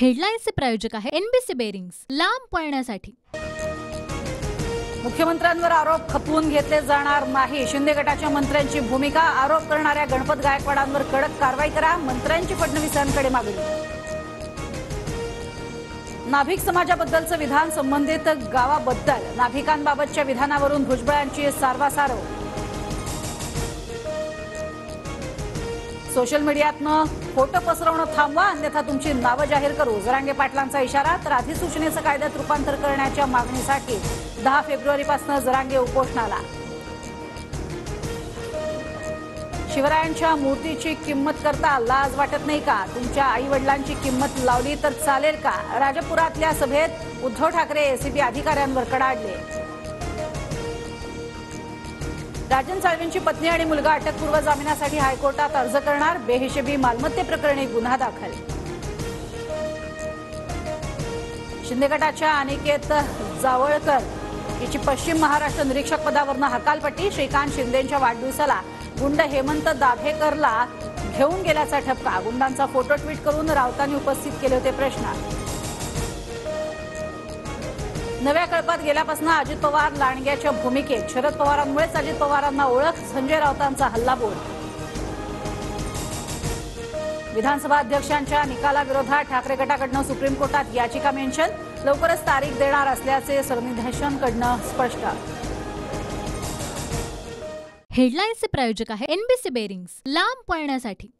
हेडलाईन्सचे प्रायोजक आहे NBC bearings, लांब पळण्यासाठी। मुख्यमंत्र्यांवर आरोप खपवून घेतले जाणार नाही। शिंदे गटाच्या मंत्र्यांची भूमिका, आरोप करणाऱ्या गणपत गायकवाडांवर कडक कारवाई करा, मंत्र्यांची फडणवीसांकडे मागणी। नाभिक समाजाबद्दलचं विधान, संबंधित गावाबद्दल नाभिकांबाबतच्या विधानावरून भुजबळांची सारवासारव। सोशल मीडियातनं फोटो पसरवणं थांबवा, अन्यथा तुमची नावं जाहीर करू, जरांगे पाटलांचा इशारा। तर अधिसूचनेचं कायद्यात रूपांतर करण्याच्या मागणीसाठी 10 फेब्रुवारीपासून जरांगे उपोषणाला। शिवरायांच्या मूर्तीची किंमत करता लाज वाटत नाही का? तुमच्या आई वडिलांची किंमत लावली तर चालेल का? राजपुरातल्या सभेत उद्धव ठाकरे एसीबी अधिकाऱ्यांवर कडाडले। राजन साळवींची पत्नी आणि मुलगा अटकपूर्व जामिनासाठी हायकोर्टात अर्ज करणार, बेहिशेबी मालमत्तेप्रकरणी गुन्हा दाखल। शिंदे गटाच्या अनिकेत जावळकर याची पश्चिम महाराष्ट्र निरीक्षक पदावरून हकालपट्टी। श्रीकांत शिंदेंच्या वाढदिवसाला गुंड हेमंत दाभेकरला घेऊन गेल्याचा ठपका, गुंडांचा फोटो ट्विट करून राऊतांनी उपस्थित केले होते प्रश्न। नव्या कळपात गेल्यापासून अजित पवार लांडग्याच्या भूमिकेत, शरद पवारांमुळेच अजित पवारांना ओळख, संजय राऊतांचा हल्लाबोल। विधानसभा अध्यक्षांच्या निकालाविरोधात ठाकरे गटाकडून सुप्रीम कोर्टात याचिका मेन्शन, लवकरच तारीख देणार असल्याचे सरनिर्देशांकडून स्पष्ट। हेडलाईन्सचे प्रायोजक आहे एनबीसी बेरिंग्स, लांब पळण्यासाठी।